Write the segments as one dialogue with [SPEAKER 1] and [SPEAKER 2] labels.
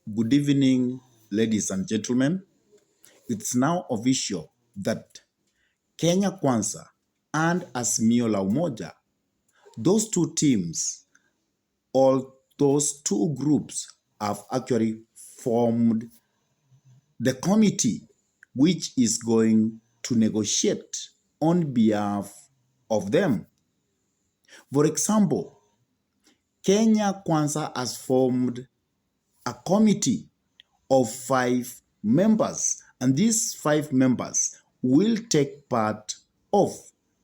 [SPEAKER 1] Good evening, ladies and gentlemen. It's now official that Kenya Kwanza and Azimio la Umoja, those two teams, all those two groups have actually formed the committee which is going to negotiate on behalf of them. For example, Kenya Kwanza has formed a committee of 5 members, and these 5 members will take part of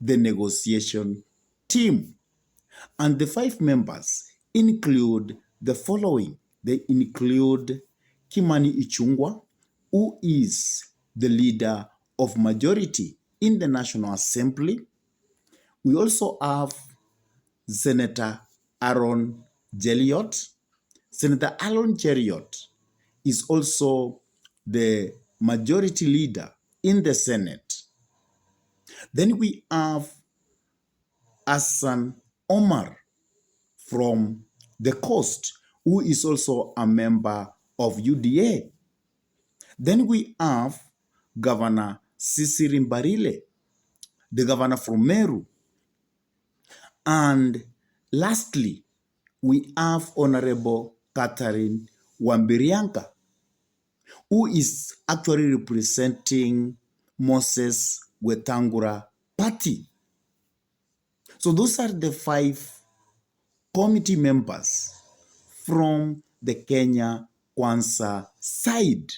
[SPEAKER 1] the negotiation team. And the 5 members include the following. They include Kimani Ichung'wah, who is the leader of majority in the National Assembly. We also have Senator Aaron Jeliot. Senator Aaron Jeliot is also the majority leader in the Senate. Then we have Hassan Omar from the coast, who is also a member of UDA. Then we have Governor Sisiri Mbarile, the governor from Meru. And lastly, we have Honorable Catherine Wambirianka, who is actually representing Moses Wetangula party. So those are the 5 committee members from the Kenya Kwanza side.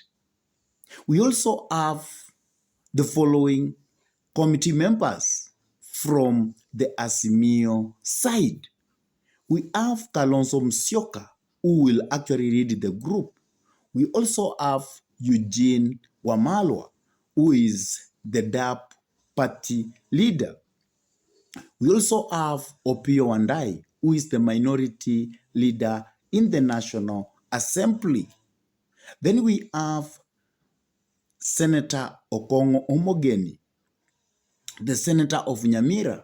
[SPEAKER 1] We also have the following committee members from the Azimio side. We have Kalonzo Musyoka, who will actually lead the group. We also have Eugene Wamalwa, who is the DAP party leader. We also have Opiyo Wandayi, who is the minority leader in the National Assembly. Then we have Senator Okongo Omogeni, the senator of Nyamira.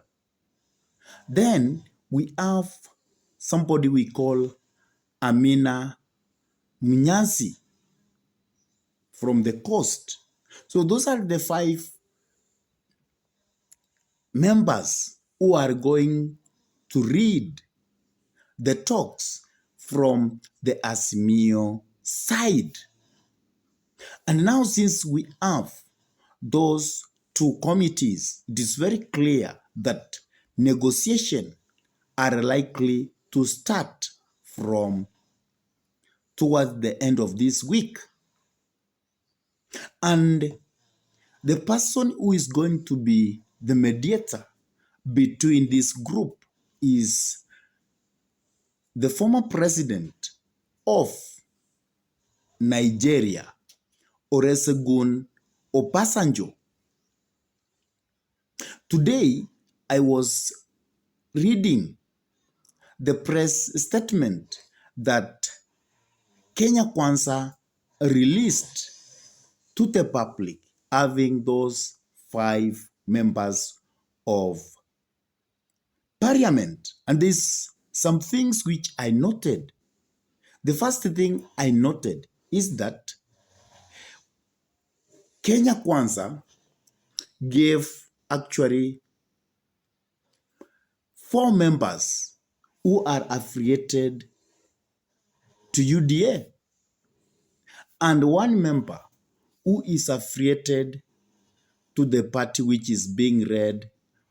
[SPEAKER 1] Then we have somebody we call Amina Munyansi from the coast. So those are the 5 members who are going to read the talks from the Azimio side. And now, since we have those 2 committees, it is very clear that negotiations are likely to start from towards the end of this week. And the person who is going to be the mediator between this group is the former president of Nigeria, Olusegun Obasanjo. Today, I was reading the press statement that Kenya Kwanza released to the public, having those 5 members of parliament. And there's some things which I noted. The first thing I noted is that Kenya Kwanza gave actually 4 members who are affiliated to UDA and 1 member who is affiliated to the party which is being led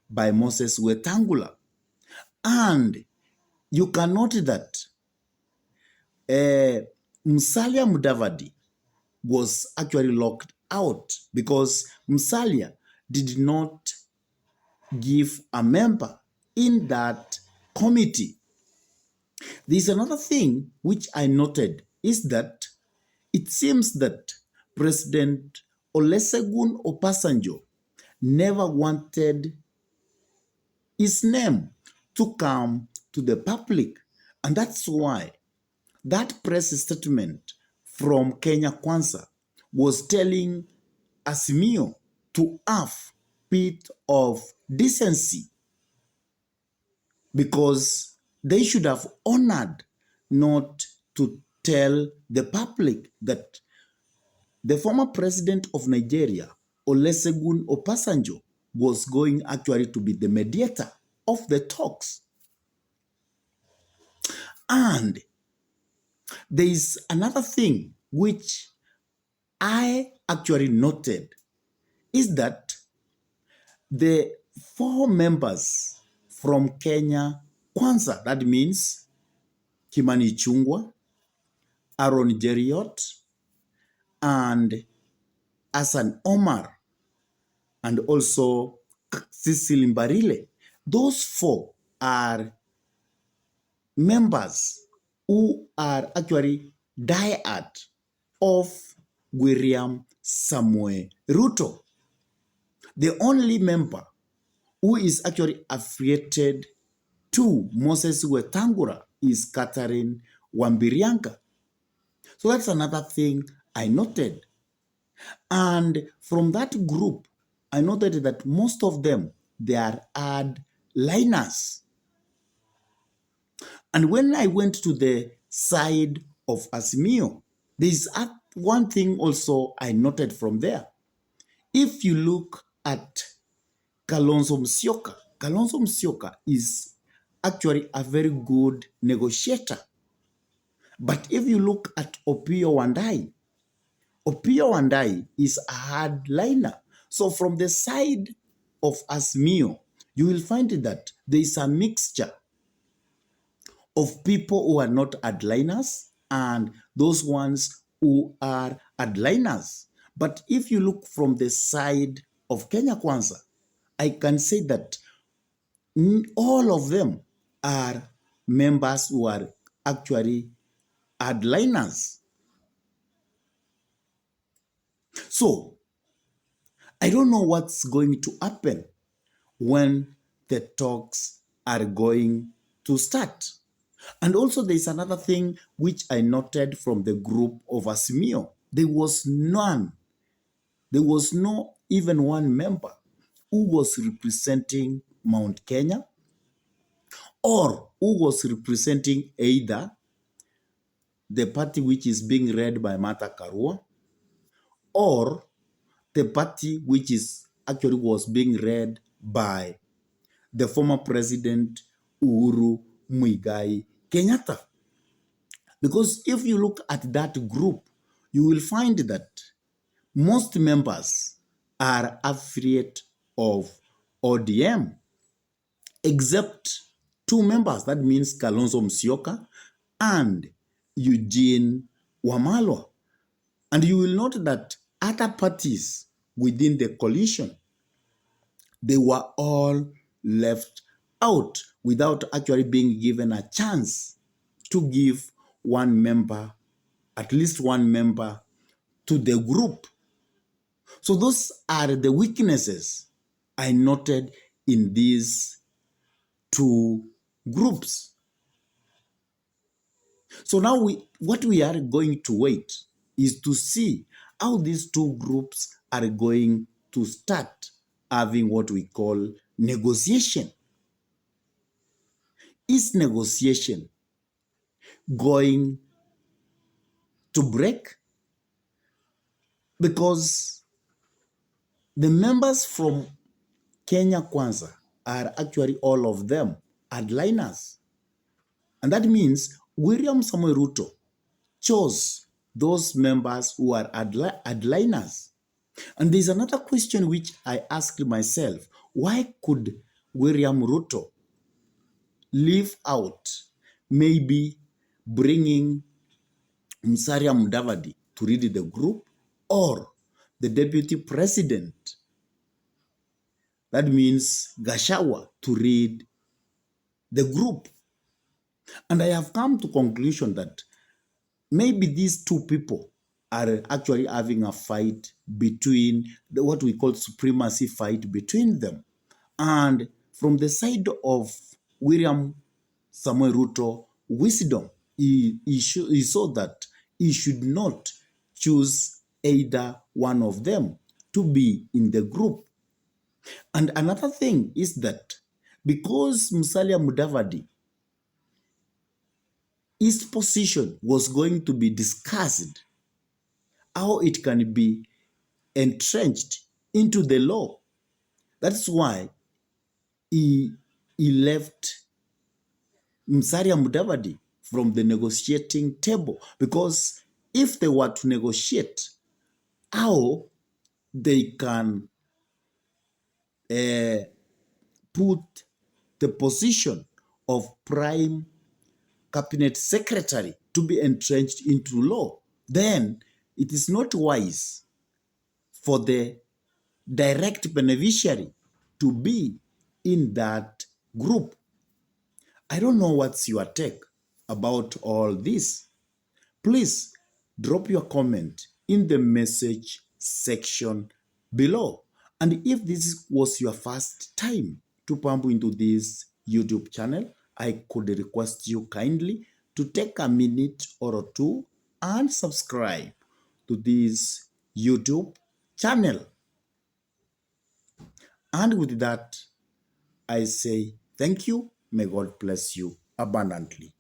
[SPEAKER 1] by Moses Wetangula. And you can note that Musalia Mudavadi was actually locked out because Musalia did not give a member in that committee. There's another thing which I noted is that it seems that President Olusegun Obasanjo never wanted his name to come to the public. And that's why that press statement from Kenya Kwanza was telling Azimio to have bit of decency, because they should have honored not to tell the public that the former president of Nigeria, Olusegun Obasanjo, was going actually to be the mediator of the talks. And there is another thing which I actually noted is that the four members from Kenya Kwanza, that means Kimani Chungwa, Aaron Jeriot, and Hassan Omar, and also Cecil Mbarile. Those four are members who are actually diehard of William Samuel Ruto. The only member who is actually affiliated to Moses Wetangula is Catherine Wambirianka. So that's another thing I noted. And from that group, I noted that most of them, they are hardliners. And when I went to the side of Azimio, there's one thing also I noted from there. If you look at Kalonzo Musyoka, Kalonzo Musyoka is actually a very good negotiator. But if you look at Opiyo Wandayi is a hardliner. So from the side of Azimio, you will find that there is a mixture of people who are not hardliners and those ones who are hardliners. But if you look from the side of Kenya Kwanza, I can say that all of them are members who are actually hardliners. So I don't know what's going to happen when the talks are going to start. And also there's another thing which I noted from the group of Azimio. There was no even one member who was representing Mount Kenya or who was representing either the party which is being led by Martha Karua or the party which is actually was being led by the former president Uhuru Muigai Kenyatta. Because if you look at that group, you will find that most members are affiliate of ODM, except two members. That means Kalonzo Musyoka and Eugene Wamalwa. And you will note that other parties within the coalition, they were all left out without actually being given a chance to give one member, at least one member, to the group. So those are the weaknesses I noted in these two groups. So now what we are going to wait is to see how these two groups are going to start having what we call negotiation. Is negotiation going to break? Because the members from Kenya Kwanza are actually all of them hardliners. And that means William Samuel Ruto chose those members who are hardliners. And there's another question which I asked myself. Why could William Ruto leave out maybe bringing Musalia Mudavadi to lead the group or the deputy president, that means Gashawa, to lead the group? And I have come to conclusion that maybe these two people are actually having a fight between what we call supremacy fight between them. And from the side of William Samuel Ruto, wisdom, he saw that he should not choose either one of them to be in the group. And another thing is that because Musalia Mudavadi his position was going to be discussed, how it can be entrenched into the law. That's why he, he left Musalia Mudavadi from the negotiating table, because if they were to negotiate how they can uh, put the position of prime cabinet secretary to be entrenched into law, then it is not wise for the direct beneficiary to be in that group. I don't know what's your take about all this. Please drop your comment in the message section below. And if this was your first time to pump into this YouTube channel, I could request you kindly to take a minute or two and subscribe to this YouTube channel. And with that, I say thank you. May God bless you abundantly.